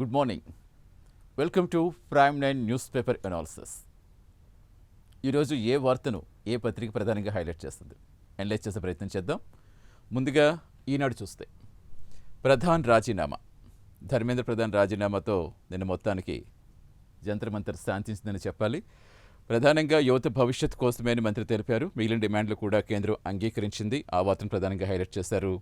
Good morning. Welcome to prime nine news paper analysis. ఈరోజు ఏ వార్తను ఏ పత్రిక ప్రధానంగా హైలైట్ చేస్తుంది అనలైజ్ చేసే ప్రయత్నం చేద్దాం. ముందుగా ఈనాడు చూస్తే ప్రధాన్ రాజీనామా, ధర్మేంద్ర ప్రధాన్ రాజీనామాతో నిన్న మొత్తానికి జంతర్ మంతర్ శాంతించిందని చెప్పాలి. ప్రధానంగా యువత భవిష్యత్ కోసమే అని మంత్రి తెలిపారు. మిగిలిన డిమాండ్లు కూడా కేంద్రం అంగీకరించింది. ఆ వార్తను ప్రధానంగా హైలైట్ చేశారు.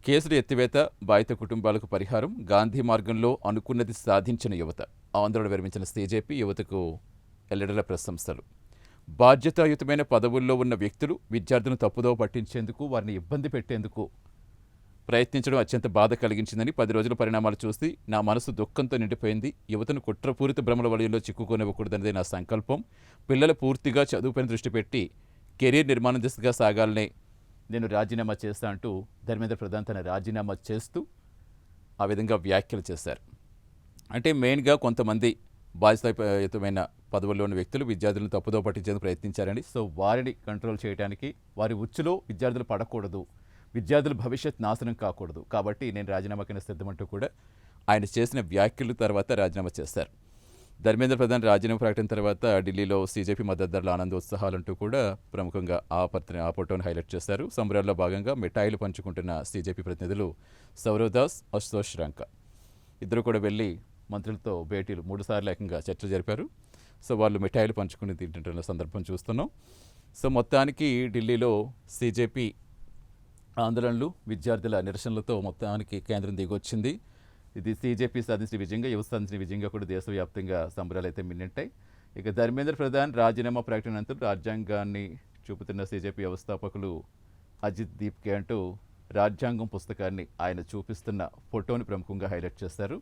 కేసులు ఎత్తివేత, బాధిత కుటుంబాలకు పరిహారం, గాంధీ మార్గంలో అనుకున్నది సాధించిన యువత, ఆందోళన విరమించిన సీజేపీ, యువతకు ఎల్లెడల ప్రశంసలు. బాధ్యతాయుతమైన పదవుల్లో ఉన్న వ్యక్తులు విద్యార్థులను తప్పుదోవ పట్టించేందుకు, వారిని ఇబ్బంది పెట్టేందుకు ప్రయత్నించడం అత్యంత బాధ కలిగించిందని, 10 రోజుల పరిణామాలు చూసి నా మనసు దుఃఖంతో నిండిపోయింది. యువతను కుట్రపూరిత భ్రమల వలయంలో చిక్కుకోనివ్వకూడదనేదే నా సంకల్పం. పిల్లలు పూర్తిగా చదువుపైన దృష్టి పెట్టి కెరీర్ నిర్మాణం దిశగా సాగాలనే నేను రాజీనామా చేస్తా అంటూ ధర్మేంద్ర ప్రధాన్ తన రాజీనామా చేస్తూ ఆ విధంగా వ్యాఖ్యలు చేశారు. అంటే మెయిన్గా కొంతమంది బాధ్యతాయుతమైన పదవుల్లో ఉన్న వ్యక్తులు విద్యార్థులను తప్పుదో పట్టించేందుకు ప్రయత్నించారని, సో వారిని కంట్రోల్ చేయడానికి, వారి ఉచ్చులో విద్యార్థులు పడకూడదు, విద్యార్థుల భవిష్యత్ నాశనం కాకూడదు, కాబట్టి నేను రాజీనామాకైనా సిద్ధమంటూ కూడా ఆయన చేసిన వ్యాఖ్యల తర్వాత రాజీనామా చేశారు. ధర్మేంద్ర ప్రధాన్ రాజీనామా ప్రకటన తర్వాత ఢిల్లీలో సీజేపీ మద్దతుదారుల ఆనందోత్సాహాలంటూ కూడా ప్రముఖంగా ఆ ఫోటోను హైలైట్ చేశారు. సంబరాల్లో భాగంగా మిఠాయిలు పంచుకుంటున్న సీజేపీ ప్రతినిధులు సౌరవ్దాస్, అశుతోష్ రంక ఇద్దరు కూడా వెళ్ళి మంత్రులతో భేటీలు 3 సార్లు ఏకంగా చర్చలు జరిపారు. సో వాళ్ళు మిఠాయిలు పంచుకుని తింటున్న సందర్భం చూస్తున్నాం. సో మొత్తానికి ఢిల్లీలో సీజేపీ ఆందోళనలు, విద్యార్థుల నిరసనలతో మొత్తానికి కేంద్రం దిగొచ్చింది. ఇది సీజేపీ సాధించిన విజయంగా, యువత సాధించిన విజయంగా కూడా దేశవ్యాప్తంగా సంబరాలు అయితే మిన్నంటాయి. ఇక ధర్మేంద్ర ప్రధాన్ రాజీనామా ప్రకటన అనంతరం రాజ్యాంగాన్ని చూపుతున్న సీజేపీ వ్యవస్థాపకులు అజిత్ దీప్కే అంటూ రాజ్యాంగం పుస్తకాన్ని ఆయన చూపిస్తున్న ఫోటోని ప్రముఖంగా హైలైట్ చేశారు.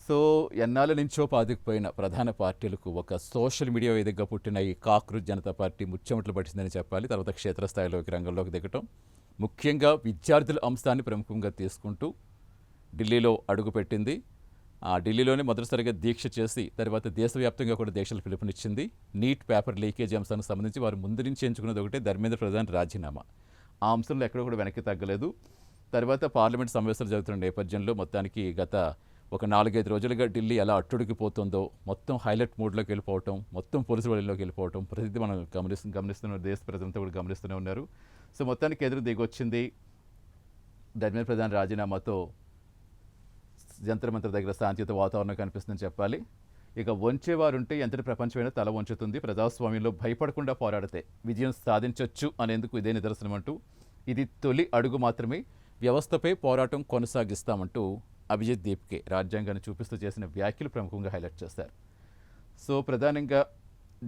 సో ఎన్నాళ్ళ నుంచో పాదుకుపోయిన ప్రధాన పార్టీలకు ఒక సోషల్ మీడియా వేదికగా పుట్టిన ఈ కాక్రోచ్ జనతా పార్టీ ముచ్చెమట్లు పట్టిందని చెప్పాలి. తర్వాత క్షేత్రస్థాయిలోకి రంగంలోకి దిగటం, ముఖ్యంగా విద్యార్థుల అంశాన్ని ప్రముఖంగా తీసుకుంటూ ఢిల్లీలో అడుగుపెట్టింది. ఆ ఢిల్లీలోనే మొదటిసారిగా దీక్ష చేసి తర్వాత దేశవ్యాప్తంగా కూడా దీక్షలు పిలుపునిచ్చింది. నీట్ పేపర్ లీకేజ్ అంశానికి సంబంధించి వారు ముందు నుంచి ఎంచుకున్నది ఒకటే, ధర్మేంద్ర ప్రధాన్ రాజీనామా. ఆ అంశంలో ఎక్కడ కూడా వెనక్కి తగ్గలేదు. తర్వాత పార్లమెంట్ సమావేశాలు జరుగుతున్న నేపథ్యంలో మొత్తానికి గత ఒక 4-5 రోజులుగా ఢిల్లీ ఎలా అట్టుడికిపోతుందో, మొత్తం హైలైట్ మోడ్లోకి వెళ్ళిపోవటం, మొత్తం పోలీసు వలయంలోకి వెళ్ళిపోవటం ప్రతిదీ మనం గమనిస్తున్న దేశ ప్రజలంతా కూడా గమనిస్తూనే ఉన్నారు. సో మొత్తానికి కేంద్రం దిగొచ్చింది. ధర్మేంద్ర ప్రధాన్ రాజీనామాతో జంతర్ మంతర్ దగ్గర శాంతియుత వాతావరణం కనిపిస్తుందని చెప్పాలి. ఇక వంచేవారుంటే ఎంతటి ప్రపంచమైనా తల వంచుతుంది, ప్రజాస్వామ్యంలో భయపడకుండా పోరాడితే విజయం సాధించవచ్చు అనేందుకు ఇదే నిదర్శనం అంటూ, ఇది తొలి అడుగు మాత్రమే, వ్యవస్థపై పోరాటం కొనసాగిస్తామంటూ అభిజిత్ దీప్కే రాజ్యాంగాన్ని చూపిస్తూ చేసిన వ్యాఖ్యలు ప్రముఖంగా హైలైట్ చేశారు. సో ప్రధానంగా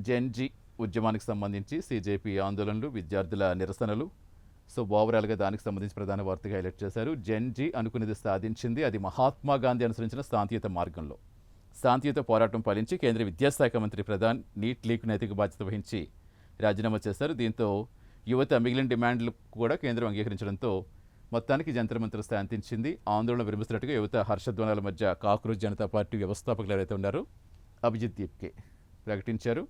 జెన్జీ ఉద్యమానికి సంబంధించి సీజేపీ ఆందోళనలు, విద్యార్థుల నిరసనలు, సో ఓవరాల్గా దానికి సంబంధించి ప్రధాన వార్తగా హైలైట్ చేశారు. జెన్జీ అనుకునేది సాధించింది, అది మహాత్మా గాంధీ అనుసరించిన శాంతియుత మార్గంలో. శాంతియుత పోరాటం ఫలించి కేంద్ర విద్యాశాఖ మంత్రి ప్రధాన్ నీట్ లీక్ నైతిక బాధ్యత వహించి రాజీనామా చేశారు. దీంతో యువత మిగిలిన డిమాండ్లు కూడా కేంద్రం అంగీకరించడంతో మొత్తానికి జంతర్ మంతర్ శాంతించింది. ఆందోళన విరమిస్తున్నట్టుగా యువత హర్షధ్వానాల మధ్య కాక్రోచ్ జనతా పార్టీ వ్యవస్థాపకులు ఎవరైతే ఉన్నారో అభిజిత్ దీప్కే ప్రకటించారు.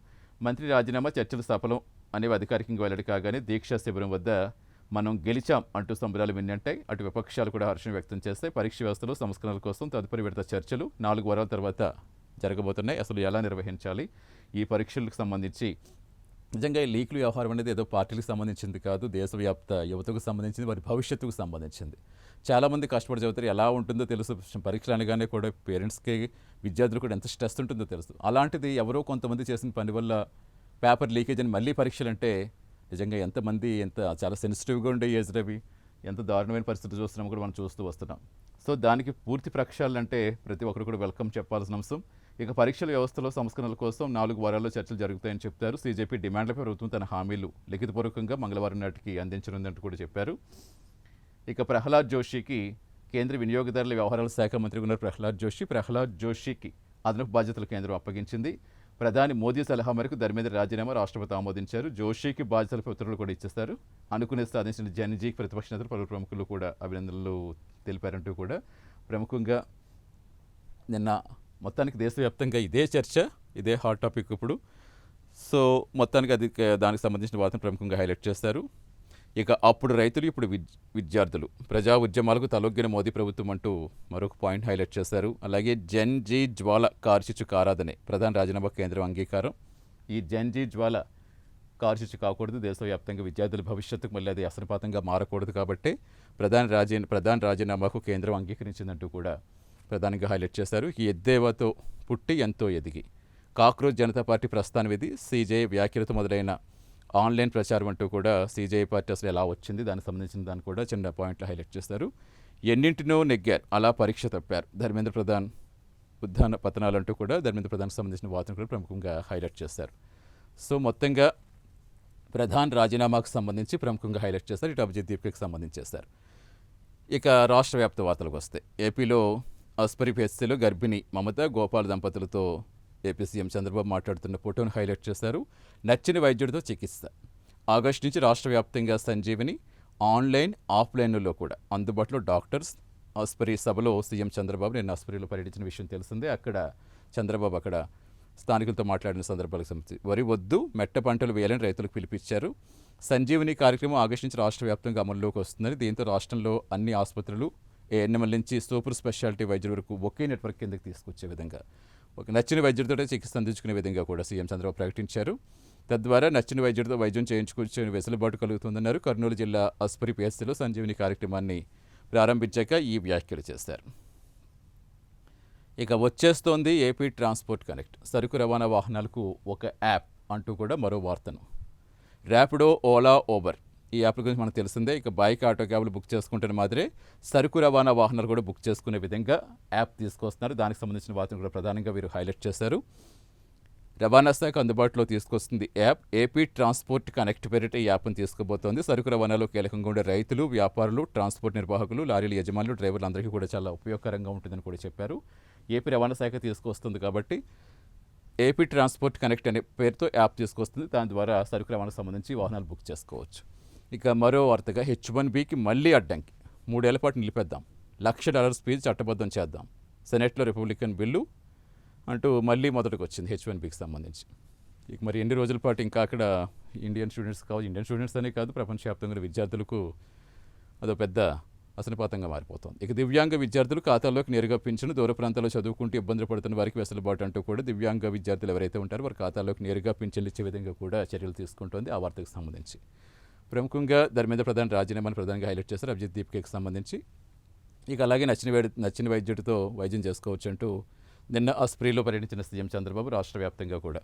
మంత్రి రాజీనామా చర్చలు సఫలం అనేవి అధికారికంగా వెల్లడి కాగానే దీక్షా శిబిరం వద్ద మనం గెలిచాం అంటూ సంబరాలు విన్నంటాయి. అటు విపక్షాలు కూడా హర్షం వ్యక్తం చేస్తాయి. పరీక్ష వ్యవస్థలో సంస్కరణల కోసం తదుపరి విడత చర్చలు 4 వారాల తర్వాత జరగబోతున్నాయి. అసలు ఎలా నిర్వహించాలి ఈ పరీక్షలకు సంబంధించి, నిజంగా ఈ లీకులు వ్యవహారం అనేది ఏదో పార్టీలకు సంబంధించింది కాదు, దేశవ్యాప్త యువతకు సంబంధించింది, వారి భవిష్యత్తుకు సంబంధించింది. చాలామంది కష్టపడి చదువుతారు, ఎలా ఉంటుందో తెలుసు. పరీక్షలు అనగానే కూడా పేరెంట్స్కి, విద్యార్థులు కూడా ఎంత స్ట్రెస్ ఉంటుందో తెలుసు. అలాంటిది ఎవరో కొంతమంది చేసిన పని వల్ల పేపర్ లీకేజ్ అని మళ్ళీ పరీక్షలు అంటే నిజంగా ఎంతమంది చాలా సెన్సిటివ్గా ఉండే ఏజ్లు అవి, ఎంత దారుణమైన పరిస్థితులు చూస్తున్నాం కూడా మనం చూస్తూ వస్తున్నాం. సో దానికి పూర్తి ప్రక్షాళనంటే ప్రతి ఒక్కరు కూడా వెల్కమ్ చెప్పాల్సిన అంశం. ఇక పరీక్షల వ్యవస్థలో సంస్కరణల కోసం 4 వారాల్లో చర్చలు జరుగుతాయని చెప్తారు. సీజేపీ డిమాండ్లపై ప్రభుత్వం తన హామీలు లిఖితపూర్వకంగా మంగళవారం నాటికి అందించనుందంటూ కూడా చెప్పారు. ఇక ప్రహ్లాద్ జోషికి కేంద్ర వినియోగదారుల వ్యవహారాల శాఖ మంత్రిగా ఉన్న ప్రహ్లాద్ జోషికి అదనపు బాధ్యతలు కేంద్రం అప్పగించింది. ప్రధాని మోదీ సలహా మేరకు ధర్మేంద్ర రాజీనామా రాష్ట్రపతి ఆమోదించారు. జోషికి బాధ్యతలపై ఉత్తర్వులు కూడా ఇచ్చేస్తారు. అనుకునే సాధించిన జెన్జీకి ప్రతిపక్ష నేతలు, పలువురు ప్రముఖులు కూడా అభినందనలు తెలిపారంటూ కూడా ప్రముఖంగా నిన్న మొత్తానికి దేశవ్యాప్తంగా ఇదే చర్చ, ఇదే హాట్ టాపిక్ ఇప్పుడు. సో మొత్తానికి దానికి సంబంధించిన వార్తను ప్రముఖంగా హైలైట్ చేస్తారు. ఇక అప్పుడు రైతులు, ఇప్పుడు విద్యార్థులు ప్రజా ఉద్యమాలకు తలొగ్గిన మోదీ ప్రభుత్వం అంటూ మరొక పాయింట్ హైలైట్ చేశారు. అలాగే జన్ జీ జ్వాల కార్చిచ్చు కారాదనే ప్రధాన రాజీనామా కేంద్రం అంగీకారం. ఈ జన్ జీ జ్వాల కార్చిచ్చు కాకూడదు, దేశవ్యాప్తంగా విద్యార్థుల భవిష్యత్తుకు మళ్ళీ అది అసరపాతంగా మారకూడదు కాబట్టి ప్రధాన రాజీనామాకు కేంద్రం అంగీకరించిందంటూ కూడా ప్రధానంగా హైలైట్ చేశారు. ఈ ఎద్దేవాతో పుట్టి ఎంతో ఎదిగి కాక్రోచ్ జనతా పార్టీ ప్రస్థానం ఇది, సీజేఐ వ్యాఖ్యలతో మొదలైన ఆన్లైన్ ప్రచారం అంటూ కూడా సీజేఐ పార్టీ అసలు ఎలా వచ్చింది, దానికి సంబంధించిన దాన్ని కూడా చిన్న పాయింట్లు హైలైట్ చేస్తారు. ఎన్నింటినో నెగ్గారు, అలా పరీక్ష తప్పారు, ధర్మేంద్ర ప్రధాన్ ఉద్దాన పతనాలంటూ కూడా ధర్మేంద్ర ప్రధాన్కి సంబంధించిన వార్తను కూడా ప్రముఖంగా హైలైట్ చేశారు. సో మొత్తంగా ప్రధాన్ రాజీనామాకు సంబంధించి ప్రముఖంగా హైలైట్ చేశారు. ఇటు అభిజిత్ దీప్కి సంబంధించి చేశారు. ఇక రాష్ట్ర వ్యాప్త వార్తలకు వస్తే ఏపీలో అస్పరి పిహెచ్సిలో గర్భిణి మమత గోపాల్ దంపతులతో ఏపీ సీఎం చంద్రబాబు మాట్లాడుతున్న ఫోటోను హైలైట్ చేశారు. నచ్చిన వైద్యుడితో చికిత్స. ఆగస్టు నుంచి రాష్ట్ర వ్యాప్తంగా సంజీవిని ఆన్లైన్ ఆఫ్లైన్లో కూడా అందుబాటులో డాక్టర్స్. అస్పరి సభలో సీఎం చంద్రబాబు నిన్న అస్పరిలో పర్యటించిన విషయం తెలిసిందే. అక్కడ చంద్రబాబు అక్కడ స్థానికులతో మాట్లాడిన సందర్భాలకు సంబంధించి వరి వద్దు, మెట్ట పంటలు వేయాలని రైతులకు పిలిపించారు. సంజీవిని కార్యక్రమం ఆగస్టు నుంచి రాష్ట్ర వ్యాప్తంగా అమల్లోకి వస్తుందని, దీంతో రాష్ట్రంలో అన్ని ఆసుపత్రులు ఏఎన్ఎంఎల్ నుంచి సూపర్ స్పెషాలిటీ వైద్యుల వరకు ఒకే నెట్వర్క్ కిందకి తీసుకొచ్చే విధంగా ఒక నచ్చిన వైద్యుడితో చికిత్స అందించుకునే విధంగా కూడా సీఎం చంద్రబాబు ప్రకటించారు. తద్వారా నచ్చిన వైద్యుడితో వైద్యం చేయించుకునే వెసులుబాటు కలుగుతుందన్నారు. కర్నూలు జిల్లా అస్పరి పిహెచ్సిలో సంజీవిని కార్యక్రమాన్ని ప్రారంభించాక ఈ వ్యాఖ్యలు చేశారు. ఇక వచ్చేస్తోంది ఏపీ ట్రాన్స్పోర్ట్ కనెక్ట్, సరుకు రవాణా వాహనాలకు ఒక యాప్ అంటూ కూడా మరో వార్తను. ర్యాపిడో, ఓలా, ఓబర్ ఈ యాప్ల గురించి మనకు తెలిసిందే. ఇక బైక్, ఆటో క్యాబ్లు బుక్ చేసుకుంటున్న మాదిరే సరుకు రవాణా వాహనాలు కూడా బుక్ చేసుకునే విధంగా యాప్ తీసుకొస్తున్నారు. దానికి సంబంధించిన వార్తను కూడా ప్రధానంగా వీరు హైలైట్ చేశారు. రవాణా శాఖ అందుబాటులో తీసుకొస్తుంది యాప్. ఏపీ ట్రాన్స్పోర్ట్ కనెక్ట్ పేరిట ఈ యాప్ను తీసుకుపోతోంది. సరుకు రవాణాలో కీలకంగా ఉండే రైతులు, వ్యాపారులు, ట్రాన్స్పోర్ట్ నిర్వాహకులు, లారీల యజమానులు, డ్రైవర్లు అందరికీ కూడా చాలా ఉపయోగకరంగా ఉంటుందని కూడా చెప్పారు. ఏపీ రవాణా శాఖ తీసుకొస్తుంది కాబట్టి ఏపీ ట్రాన్స్పోర్ట్ కనెక్ట్ అనే పేరుతో యాప్ తీసుకొస్తుంది. దాని ద్వారా సరుకు రవాణాకు సంబంధించి వాహనాలు బుక్ చేసుకోవచ్చు. ఇక మరో వార్తగా H1Bకి మళ్ళీ అడ్డంకి, 3 ఏళ్ల పాటు నిలిపేద్దాం, $1,00,000 ఫీజు చట్టబద్ధం చేద్దాం, సెనెట్లో రిపబ్లికన్ బిల్లు అంటూ మళ్ళీ మొదటికి వచ్చింది H1Bకి సంబంధించి. ఇక మరి ఎన్ని రోజుల పాటు ఇంకా అక్కడ ఇండియన్ స్టూడెంట్స్ అనే కాదు, ప్రపంచవ్యాప్తంగా విద్యార్థులకు అదో పెద్ద అసనుపాతంగా మారిపోతుంది. ఇక దివ్యాంగ విద్యార్థులు ఖాతాల్లోకి నేరుగా పింఛను, దూర ప్రాంతాల్లో చదువుకుంటూ ఇబ్బందులు పడుతున్న వారికి వెసులుబాటు అంటూ కూడా దివ్యాంగ విద్యార్థులు ఎవరైతే ఉంటారో వారి ఖాతాల్లోకి నేరుగా పింఛన్లు ఇచ్చే విధంగా కూడా చర్యలు తీసుకుంటోంది. ఆ వార్తకు సంబంధించి ప్రముఖంగా ధర్మేంద్ర ప్రధాన్ రాజీనామాను ప్రధానంగా హైలైట్ చేశారు అభిజిత్ దీప్కి సంబంధించి. ఇక అలాగే నచ్చిన వైద్యుడితో వైద్యం చేసుకోవచ్చు అంటూ నిన్న అస్ప్రీలో పర్యటించిన సీఎం చంద్రబాబు రాష్ట్ర వ్యాప్తంగా కూడా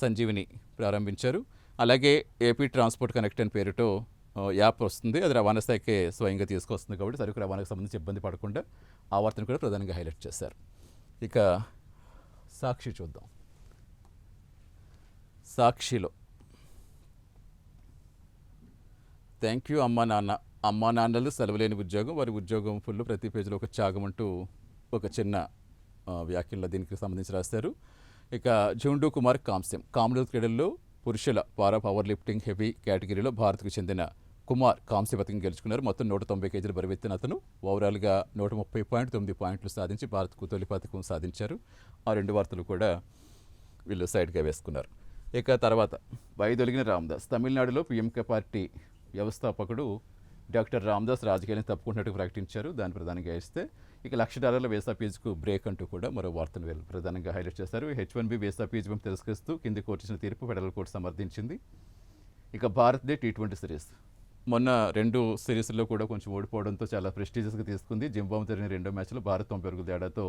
సంజీవిని ప్రారంభించారు. అలాగే ఏపీ ట్రాన్స్పోర్ట్ కనెక్ట్ అని పేరుతో యాప్ వస్తుంది, అది రవాణా శాఖే స్వయంగా తీసుకొస్తుంది కాబట్టి సరుకు రవాణాకు సంబంధించి ఇబ్బంది పడకుండా ఆ వార్తను కూడా ప్రధానంగా హైలైట్ చేశారు. ఇక సాక్షి చూద్దాం. సాక్షిలో థ్యాంక్ యూ అమ్మా నాన్నలు సెలవులేని ఉద్యోగం, వారి ఉద్యోగం ఫుల్, ప్రతి పేజీలో ఒక త్యాగం అంటూ ఒక చిన్న వ్యాఖ్యల్లో దీనికి సంబంధించి రాశారు. ఇక జూండు కుమార్ కాంస్యం, కామన్వెల్త్ క్రీడల్లో పురుషుల పారా పవర్ లిఫ్టింగ్ హెవీ కేటగిరీలో భారత్కు చెందిన కుమార్ కాంస్య పథకం గెలుచుకున్నారు. మొత్తం 190 కేజీలు బరువెత్తిన అతను ఓవరాల్గా 130.9 పాయింట్లు సాధించి భారత్కు తొలి పథకం సాధించారు. ఆ 2 వార్తలు కూడా వీళ్ళు సైడ్గా వేసుకున్నారు. ఇక తర్వాత వైదొలిగిన రామదాస్, తమిళనాడులో పిఎంకే పార్టీ వ్యవస్థాపకుడు డాక్టర్ రామదాస్ రాజకీయాలను తప్పుకుంటున్నట్టు ప్రకటించారు. దాన్ని ప్రధానంగా ఇస్తే ఇక $1,00,000 వీసా ఫీజుకు బ్రేక్ అంటూ కూడా మరో వార్తను వీళ్ళు ప్రధానంగా హైలైట్ చేశారు. H1B వీసా ఫీజు తిరస్కరిస్తూ కింది కోర్టు ఇచ్చిన తీర్పు ఫెడరల్ కోర్టు సమర్థించింది. ఇక భారత్దే T20 సిరీస్, మొన్న 2 సిరీస్లో కూడా కొంచెం ఓడిపోవడంతో చాలా ప్రెస్టీజియస్గా తీసుకుంది. జింబాబ్వే జరిగిన 2వ మ్యాచ్లో భారత్ 90 పరుగుల తేడాతో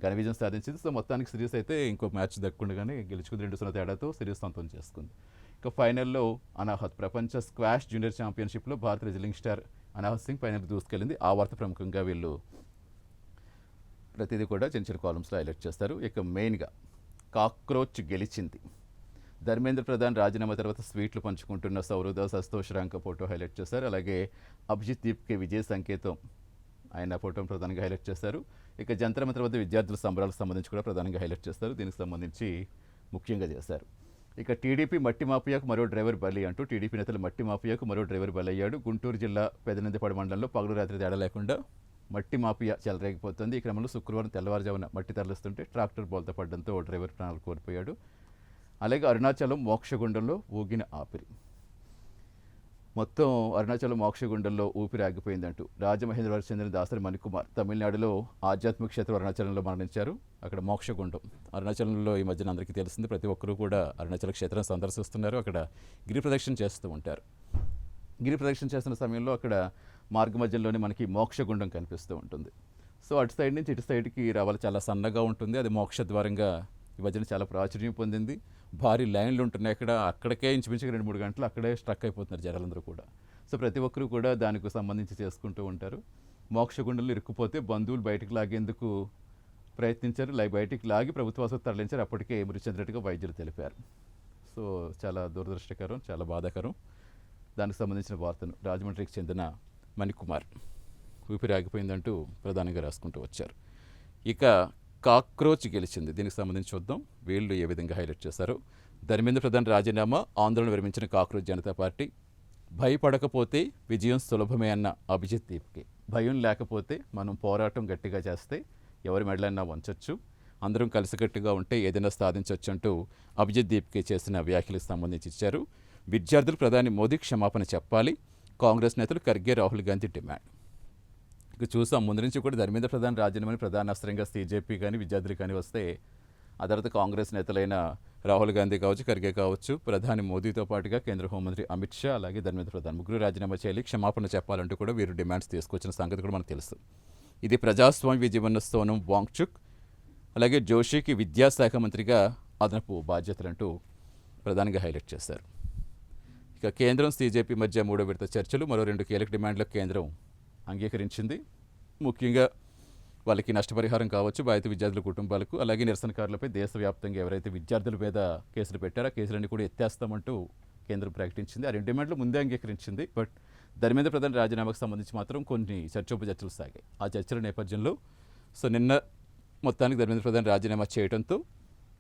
ఘన విజయం సాధించింది. సో మొత్తానికి సిరీస్ అయితే ఇంకో మ్యాచ్ దక్కుండగానే గెలుచుకుంది, 2-0 తేడాతో సిరీస్ సొంతం చేసుకుంది. ఇక ఫైనల్లో అనాహత్, ప్రపంచ స్క్వాష్ జూనియర్ ఛాంపియన్షిప్లో భారత రెజ్లింగ్ స్టార్ అనాహత్ సింగ్ ఫైనల్కి దూసుకెళ్ళింది. ఆ వార్త ప్రముఖంగా వీళ్ళు ప్రతిదీ కూడా చిన్న చిన్న కాలమ్స్లో హైలైట్ చేస్తారు. ఇక మెయిన్గా కాక్రోచ్ గెలిచింది, ధర్మేంద్ర ప్రధాన్ రాజీనామా తర్వాత స్వీట్లు పంచుకుంటున్న సౌరదాస్ అస్తోష్ రాంక ఫోటో హైలైట్ చేశారు. అలాగే అభిజిత్ దీప్కి విజయ సంకేతం ఆయన ఫోటోను ప్రధానంగా హైలైట్ చేశారు. ఇక జంతర్ మంతర్ వద్ద విద్యార్థుల సంబరాలకు సంబంధించి కూడా ప్రధానంగా హైలైట్ చేస్తారు. దీనికి సంబంధించి ముఖ్యంగా చేశారు. ఇక టీడీపీ మట్టి మాఫియాకు మరో డ్రైవర్ బలి అంటూ టీడీపీ నేతలు మట్టి మాఫియాకు మరో డ్రైవర్ బలయ్యాడు. గుంటూరు జిల్లా పెదనందిపాడు మండలంలో పగలు రాత్రి తేడా లేకుండా మట్టి మాఫియా చెలరేగిపోతుంది. ఈ క్రమంలో శుక్రవారం తెల్లవారుజామున మట్టి తరలిస్తుంటే ట్రాక్టర్ బోల్తా పడడంతో ఓ డ్రైవర్ ప్రాణాలు కోల్పోయాడు. అలాగే అరుణాచలం మోక్షగుండంలో ఊగిన ఆపిరి, మొత్తం అరుణాచలం మోక్షగుండంలో ఊపిరి ఆగిపోయిందంటూ రాజమహేంద్రవరం చెందిన దాసరి మణికుమార్ తమిళనాడులో ఆధ్యాత్మిక క్షేత్రం అరుణాచలంలో మరణించారు. అక్కడ మోక్షగుండం అరుణాచలంలో ఈ మధ్యన అందరికీ తెలిసింది, ప్రతి ఒక్కరూ కూడా అరుణాచల క్షేత్రం సందర్శిస్తున్నారు. అక్కడ గిరి ప్రదక్షిణ చేస్తూ ఉంటారు. గిరి ప్రదక్షిణ చేస్తున్న సమయంలో అక్కడ మార్గ మధ్యంలోనే మనకి మోక్షగుండం కనిపిస్తూ ఉంటుంది. సో అటు సైడ్ నుంచి ఇటు సైడ్కి రావాలి, చాలా సన్నగా ఉంటుంది. అది మోక్ష ద్వారంగా ఈ మధ్యన చాలా ప్రాచుర్యం పొందింది. భారీ లైన్లు ఉంటున్నాయి అక్కడికే ఇంచుమించుగా 2-3 గంటలు అక్కడే స్ట్రక్ అయిపోతున్నారు జనాలందరూ కూడా. సో ప్రతి ఒక్కరూ కూడా దానికి సంబంధించి చేసుకుంటూ ఉంటారు. మోక్షగుండంలో ఇరుక్కుపోతే బంధువులు బయటకు లాగేందుకు ప్రయత్నించారు. బయటికి లాగి ప్రభుత్వ ఆసుపత్రికి తరలించారు. అప్పటికే మృతి చెందినట్టుగా వైద్యులు తెలిపారు. సో చాలా దురదృష్టకరం, చాలా బాధాకరం. దానికి సంబంధించిన వార్తను రాజమండ్రికి చెందిన మణికుమార్ ఊపిరి ఆగిపోయిందంటూ ప్రధానంగా రాసుకుంటూ వచ్చారు. ఇక కాక్రోచ్ గెలిచింది, దీనికి సంబంధించి చూద్దాం వీళ్ళు ఏ విధంగా హైలైట్ చేశారు. ధర్మేంద్ర ప్రధాన్ రాజీనామా, ఆందోళన విరమించిన కాక్రోచ్ జనతా పార్టీ. భయపడకపోతే విజయం సులభమే అన్న అభిజిత్ దీప్కి. భయం లేకపోతే మనం పోరాటం గట్టిగా చేస్తే ఎవరి మెడలన్నా వంచొచ్చు, అందరం కలిసికట్టుగా ఉంటే ఏదైనా సాధించవచ్చు అంటూ అభిజిత్ దీప్కి చేసిన వ్యాఖ్యలకు సంబంధించి ఇచ్చారు. విద్యార్థులు ప్రధాని మోదీ క్షమాపణ చెప్పాలి, కాంగ్రెస్ నేతలు ఖర్గే రాహుల్ గాంధీ డిమాండ్. ఇక చూసాం ముందు నుంచి కూడా ధర్మేంద్ర ప్రధాన్ రాజీనామాని ప్రధాన అస్త్రంగా CJP కానీ విద్యార్థులు కానీ వస్తే, ఆ తర్వాత కాంగ్రెస్ నేతలైన రాహుల్ గాంధీ కావచ్చు, ఖర్గే కావచ్చు, ప్రధాని మోదీతో పాటుగా కేంద్ర హోంమంత్రి అమిత్ షా, అలాగే ధర్మేంద్ర ప్రధాన్ ముగ్గురు రాజీనామా చేయాలి, క్షమాపణ చెప్పాలంటూ కూడా వీరు డిమాండ్స్ తీసుకొచ్చిన సంగతి కూడా మనకు తెలుసు. ఇది ప్రజాస్వామ్య విజయవన్న సోనం వాంగ్చుక్, అలాగే జోషికి విద్యాశాఖ మంత్రిగా అదనపు బాధ్యతలంటూ ప్రధానంగా హైలైట్ చేశారు. ఇక కేంద్రం CJP మధ్య 3వ విడత చర్చలు, మరో 2 కీలక డిమాండ్లకు కేంద్రం అంగీకరించింది. ముఖ్యంగా వాళ్ళకి నష్టపరిహారం కావచ్చు, బాధిత విద్యార్థుల కుటుంబాలకు, అలాగే నిరసనకారులపై దేశవ్యాప్తంగా ఎవరైతే విద్యార్థుల మీద కేసులు పెట్టారో ఆ కేసులన్నీ కూడా ఎత్తేస్తామంటూ కేంద్రం ప్రకటించింది. ఆ 2 డిమాండ్లు ముందే అంగీకరించింది. బట్ ధర్మేంద్ర ప్రధాన్ రాజీనామాకు సంబంధించి మాత్రం కొన్ని చర్చోపచర్చలు సాగాయి. ఆ చర్చల నేపథ్యంలో నిన్న మొత్తానికి ధర్మేంద్ర ప్రధాన్ రాజీనామా చేయడంతో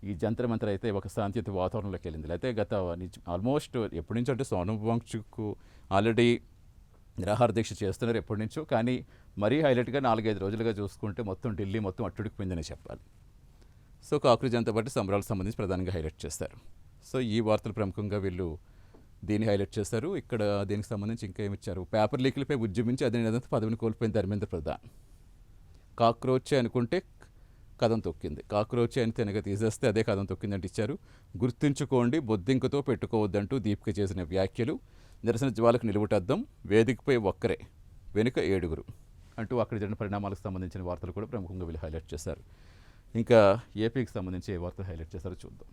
ఈ జంతర్ మంతర్ అయితే ఒక శాంతియుత వాతావరణంలోకి వెళ్ళింది. అయితే గత ఆల్మోస్ట్ ఎప్పటి నుంచో అంటే సోనం వాంగ్చుక్ ఆల్రెడీ నిరాహార దీక్ష చేస్తున్నారు ఎప్పటి నుంచో, కానీ మరీ హైలైట్గా 4-5 రోజులుగా చూసుకుంటే మొత్తం ఢిల్లీ మొత్తం అట్టుడికిపోయిందని చెప్పాలి. సో కాక్రోచ్ జనతా పార్టీ సంబరాలకు సంబంధించి ప్రధానంగా హైలైట్ చేస్తారు. సో ఈ వార్తలు ప్రముఖంగా వీళ్ళు దీన్ని హైలైట్ చేశారు. ఇక్కడ దీనికి సంబంధించి ఇంకా ఏమిచ్చారు, పేపర్ లీకులపై ఉద్యమించి అదే పదవిని కోల్పోయిన ధర్మేంద్ర ప్రధాన్. కాక్రోచ్ అనుకుంటే కథం తొక్కింది, కాక్రోచ్ అని తెనగ తీసేస్తే అదే కథం తొక్కిందంటే ఇచ్చారు. గుర్తుంచుకోండి, బొద్దింకతో పెట్టుకోవద్దంటూ దీపిక చేసిన వ్యాఖ్యలు. నిరసన జ్వాలకు నిలువుటద్దం, వేదికపై ఒక్కరే, వెనుక 7గురు అంటూ అక్కడ జరిగిన పరిణామాలకు సంబంధించిన వార్తలు కూడా ప్రముఖంగా వీళ్ళు హైలైట్ చేశారు. ఇంకా ఏపీకి సంబంధించి ఏ వార్తలు హైలైట్ చేశారో చూద్దాం.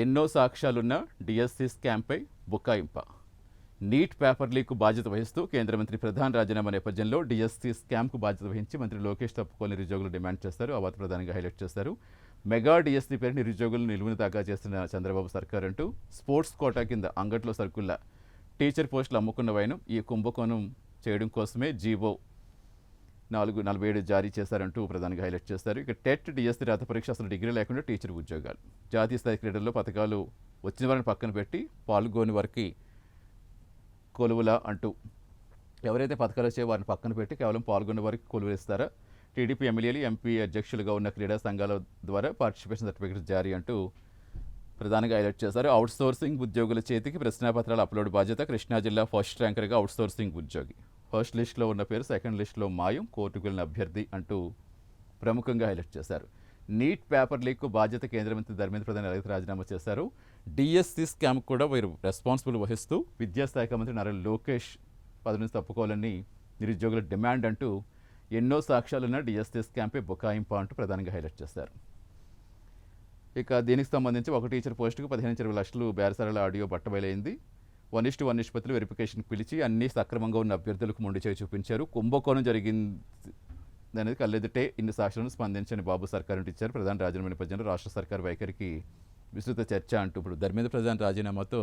ఎన్నో సాక్ష్యాలున్న డిఎస్సి స్కామ్పై బుకాయింప. నీట్ పేపర్ లీక్కు బాధ్యత వహిస్తూ కేంద్ర మంత్రి ప్రధాన్ రాజీనామా నేపథ్యంలో డిఎస్సి స్కామ్కు బాధ్యత వహించి మంత్రి లోకేష్ తప్పుకోని నిరుద్యోగులు డిమాండ్ చేస్తారు. ఆ వార్త ప్రధానంగా హైలైట్ చేస్తారు. మెగా డిఎస్సి పేరు నిరుద్యోగులను నిలువును దాకా చేస్తున్న చంద్రబాబు సర్కార్ అంటూ స్పోర్ట్స్ కోటా కింద అంగట్లో సరుకుల టీచర్ పోస్టులు అమ్ముకున్న వైనం ఈ కుంభకోణం చేయడం కోసమే జీవో 447 జారీ చేశారంటూ ప్రధానంగా హైలైట్ చేస్తారు. ఇక టెట్ డిఎస్సి రాత పరీక్ష అసలు డిగ్రీ లేకుండా టీచర్ ఉద్యోగాలు. జాతీయ స్థాయి క్రీడల్లో పథకాలు వచ్చిన వారిని పక్కన పెట్టి పాల్గొని వారికి కొలువులా అంటూ ఎవరైతే పథకాలు వచ్చే వారిని పక్కన పెట్టి కేవలం పాల్గొన్న వారికి కొలువులు ఇస్తారా? టీడీపీ ఎమ్మెల్యేలు ఎంపీ అధ్యక్షులుగా ఉన్న క్రీడా సంఘాల ద్వారా పార్టిసిపేషన్ సర్టిఫికేట్ జారీ అంటూ ప్రధానంగా హైలైట్ చేశారు. అవుట్సోర్సింగ్ ఉద్యోగుల చేతికి ప్రశ్నాపత్రాల అప్లోడ్ బాధ్యత. కృష్ణా జిల్లా ఫస్ట్ ర్యాంకర్గా అవుట్సోర్సింగ్ ఉద్యోగి. ఫస్ట్ లిస్టులో ఉన్న పేరు సెకండ్ లిస్టులో మాయం, కోర్టుకు వెళ్ళిన అభ్యర్థి అంటూ ప్రముఖంగా హైలైట్ చేశారు. నీట్ పేపర్ లీక్కు బాధ్యత కేంద్ర మంత్రి ధర్మేంద్ర ప్రధాన్ ఎలాగైతే రాజీనామా చేశారు, డిఎస్సి స్కామ్ కూడా వీరు రెస్పాన్సిబుల్ వహిస్తూ విద్యాశాఖ మంత్రి నారా లోకేష్ పదవి నుంచి తప్పుకోవాలని నిరుద్యోగుల డిమాండ్ అంటూ ఎన్నో సాక్ష్యాలున్న డిఎస్సి స్కామ్పై బుకాయింప అంటూ ప్రధానంగా హైలైట్ చేశారు. ఇక దీనికి సంబంధించి ఒక టీచర్ పోస్టుకు 15-20 లక్షలు బేరసారాల ఆడియో బట్టబయలైంది. 1:1 నిష్పత్తులు వెరిఫికేషన్ పిలిచి అన్ని సక్రమంగా ఉన్న అభ్యర్థులకు మొండి చేయి చూపించారు. కుంభకోణం జరిగింది అనేది కళ్ళెదుటే ఇన్ని సాక్ష్యాలను స్పందించని బాబు సర్కార్ అంటూ ఇచ్చారు. ప్రధాని రాజీనామా నేపథ్యంలో రాష్ట్ర సర్కార్ వైఖరికి విస్తృత చర్చ అంటూ ఇప్పుడు ధర్మేంద్ర ప్రధాన్ రాజీనామాతో